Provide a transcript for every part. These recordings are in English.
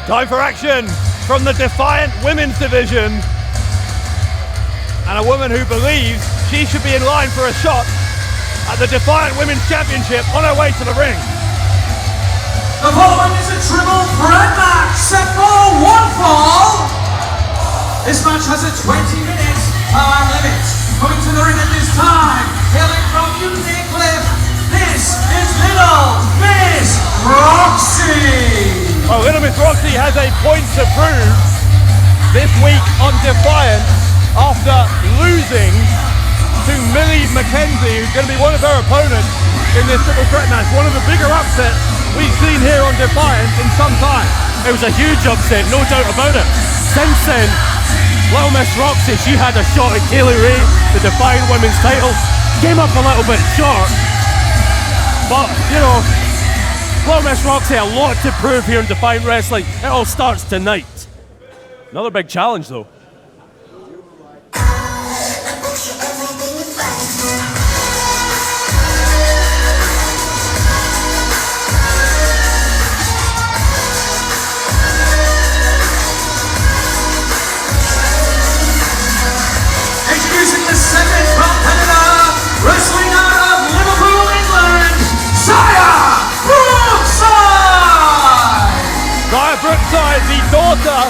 Time for action from the Defiant women's division. And a woman who believes she should be in line for a shot at the Defiant Women's Championship on her way to the ring. The following is a triple threat match set for one fall. This match has a 20-minute time limit. Coming to the ring at this time, hailing from Cliff, this is Little Miss Roxxy. Well, Little Miss Roxxy has a point to prove this week on Defiant after losing to Millie Mckenzie, who's going to be one of her opponents in this triple threat match. One of the bigger upsets we've seen here on Defiant in some time. It was a huge upset, no doubt about it. Since then, Little Miss Roxxy, she had a shot at Kaylee Ray, the Defiant Women's title. Came up a little bit short, but you know, Little Miss Roxxy, a lot to prove here in Defiant Wrestling. It all starts tonight. Another big challenge though. Introducing the second competitor, wrestling out of Liverpool, England, Brookside, the daughter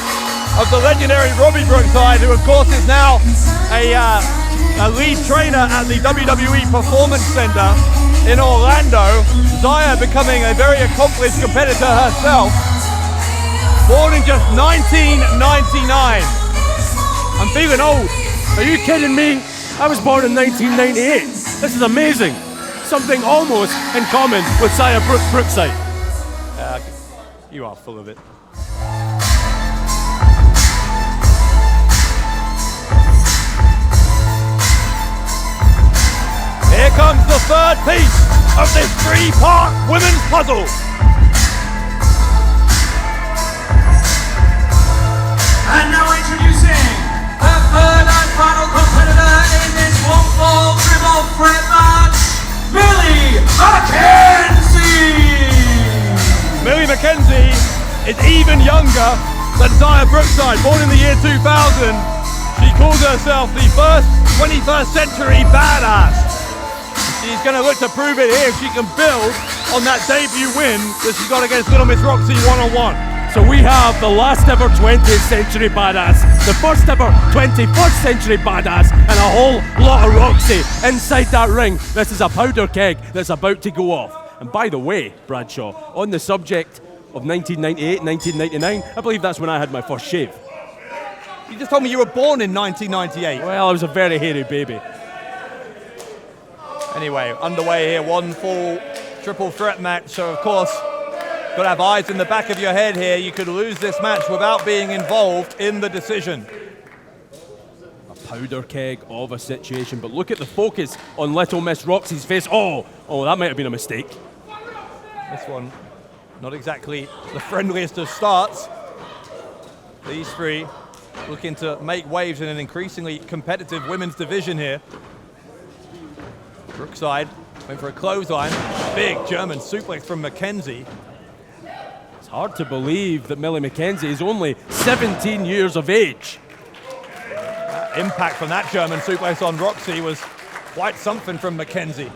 of the legendary Robbie Brookside, who of course is now a lead trainer at the WWE Performance Center in Orlando. Zaya becoming a very accomplished competitor herself. Born in just 1999. I'm feeling old. Are you kidding me? I was born in 1998. This is amazing. Something almost in common with Zaya Brookside. You are full of it. Here comes the third piece of this three-part women's puzzle. And now introducing the third and final competitor in this one-fall triple threat match, Millie Mckenzie. Millie Mckenzie is even younger than Zaya Brookside, born in the year 2000. She calls herself the first 21st century badass. She's going to look to prove it here if she can build on that debut win that she got against Little Miss Roxxy one-on-one. So we have the last ever 20th century badass, the first ever 21st century badass, and a whole lot of Roxxy inside that ring. This is a powder keg that's about to go off. And by the way, Bradshaw, on the subject of 1998, 1999, I believe that's when I had my first shave. You just told me you were born in 1998. Well, I was a very hairy baby. Anyway, underway here, one full triple threat match. So of course, got to have eyes in the back of your head here. You could lose this match without being involved in the decision. A powder keg of a situation, but look at the focus on Little Miss Roxxy's face. Oh, that might have been a mistake. This one, not exactly the friendliest of starts. These three looking to make waves in an increasingly competitive women's division here. Brookside went for a clothesline. Big German suplex from Mckenzie. It's hard to believe that Millie Mckenzie is only 17 years of age. That impact from that German suplex on Roxxy was quite something from Mckenzie.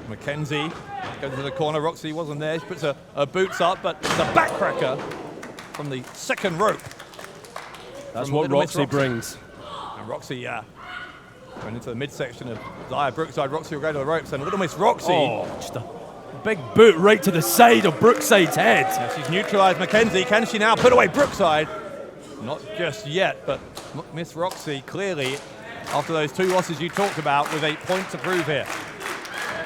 Mckenzie goes to the corner. Roxxy wasn't there. She puts her boots up, but it's a backcracker from the second rope. That's what Roxxy brings. And Roxxy going into the midsection of Zaya Brookside. Roxxy will go to the ropes, and Little Miss Roxxy. Just a big boot right to the side of Brookside's head. Yeah, she's neutralized Mckenzie. Can she now put away Brookside? Not just yet, but Miss Roxxy clearly, after those two losses you talked about, with a point to prove here.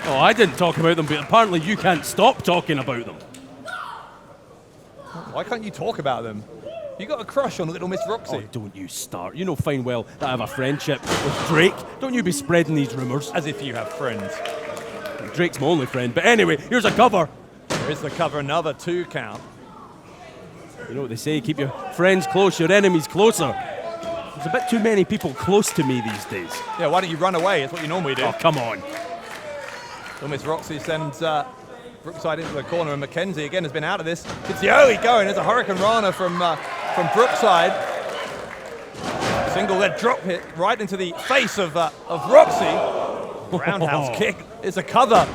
Oh, I didn't talk about them, but apparently you can't stop talking about them. Why can't you talk about them? You got a crush on Little Miss Roxxy. Oh, don't you start. You know fine well that I have a friendship with Drake. Don't you be spreading these rumors. As if you have friends. Drake's my only friend. But anyway, here's a cover. There is the cover, another 2 count. You know what they say, keep your friends close, your enemies closer. There's a bit too many people close to me these days. Yeah, why don't you run away? It's what you normally do. Oh, come on. Little Miss Roxxy sends Brookside into the corner, and Mckenzie again has been out of this. It's the early going. There's a Hurricane Rana from Brookside. Single leg drop hit right into the face of Roxxy. Roundhouse kick is a cover.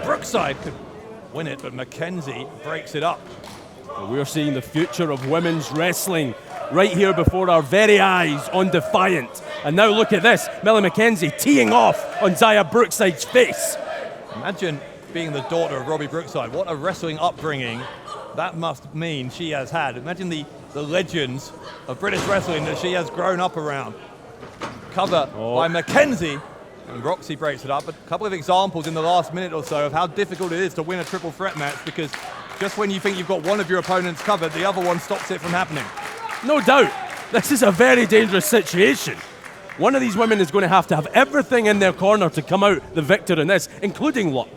Brookside could win it, but Mckenzie breaks it up. We're seeing the future of women's wrestling right here before our very eyes on Defiant. And now look at this, Millie Mckenzie teeing off on Zaya Brookside's face. Imagine being the daughter of Robbie Brookside. What a wrestling upbringing that must mean she has had. Imagine the legends of British wrestling that she has grown up around. Cover by Mckenzie, and Roxxy breaks it up. A couple of examples in the last minute or so of how difficult it is to win a triple threat match, because just when you think you've got one of your opponents covered, the other one stops it from happening. No doubt, this is a very dangerous situation. One of these women is going to have everything in their corner to come out the victor in this, including luck.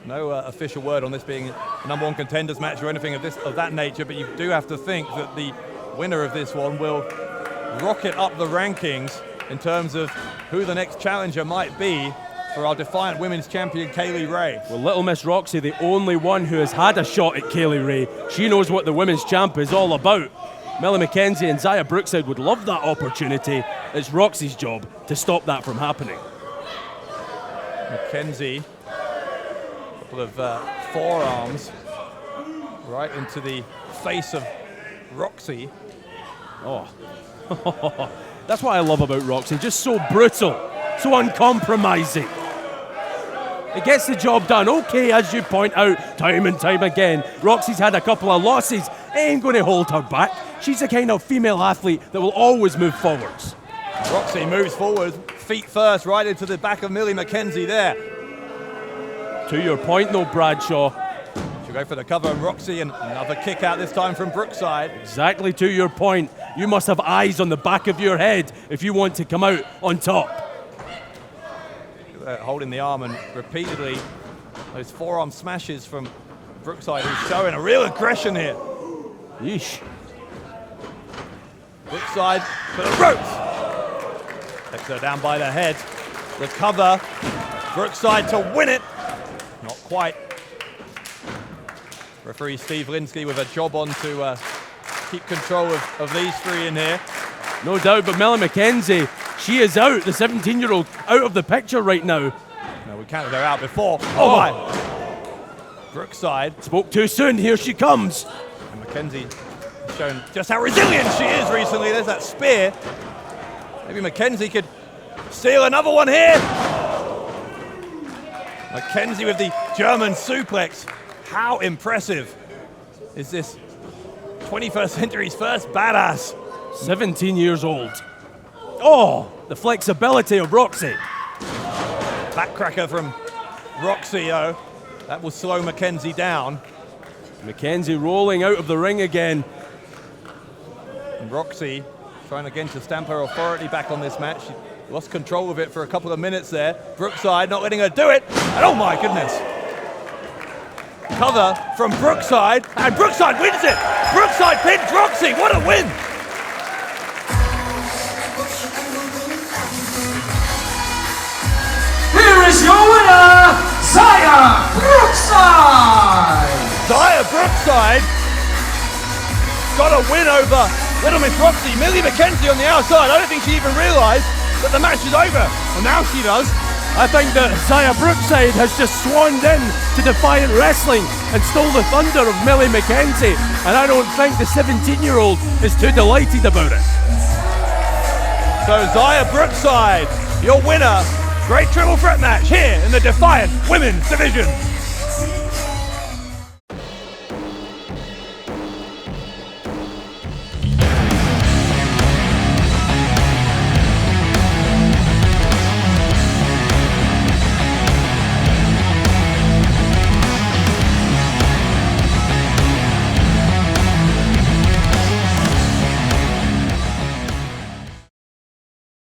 No official word on this being a #1 contenders match or anything of that nature, but you do have to think that the winner of this one will rocket up the rankings in terms of who the next challenger might be for our Defiant Women's Champion, Kaylee Ray. Well, Little Miss Roxxy, the only one who has had a shot at Kaylee Ray. She knows what the women's champ is all about. Millie Mckenzie and Zaya Brookside would love that opportunity. It's Roxy's job to stop that from happening. Mckenzie, a couple of forearms right into the face of Roxxy. Oh, that's what I love about Roxxy, just so brutal, so uncompromising. It gets the job done. Okay, as you point out, time and time again, Roxy's had a couple of losses. It ain't going to hold her back. She's the kind of female athlete that will always move forwards. Roxxy moves forward, feet first, right into the back of Millie Mckenzie there. To your point, though, Bradshaw. She'll go for the cover of Roxxy, and another kick out this time from Brookside. Exactly to your point. You must have eyes on the back of your head if you want to come out on top. Holding the arm, and repeatedly those forearm smashes from Brookside, who's showing a real aggression here. Yeesh. Brookside to the ropes. Takes her down by the head. The cover. Brookside to win it. Not quite. Referee Steve Linsky with a job on to keep control of these three in here. No doubt, but Millie Mckenzie, she is out, the 17-year-old, out of the picture right now. No, we counted her out before. Oh my! Brookside. Spoke too soon, here she comes. And Mckenzie has shown just how resilient she is recently. There's that spear. Maybe Mckenzie could steal another one here. Mckenzie with the German suplex. How impressive is this 21st century's first badass? 17 years old. Oh, the flexibility of Roxxy. Backcracker from Roxxy, oh. That will slow Mckenzie down. Mckenzie rolling out of the ring again. And Roxxy trying again to stamp her authority back on this match. She lost control of it for a couple of minutes there. Brookside not letting her do it. And oh my goodness. Cover from Brookside, and Brookside wins it. Brookside pins Roxxy. What a win. Here is your winner, Zaya Brookside! Zaya Brookside got a win over Little Miss Roxxy. Millie Mckenzie on the outside. I don't think she even realised that the match is over. Well, now she does. I think that Zaya Brookside has just swanned in to Defiant Wrestling and stole the thunder of Millie Mckenzie, and I don't think the 17-year-old is too delighted about it. So Zaya Brookside, your winner. Great triple threat match here in the Defiant Women's Division.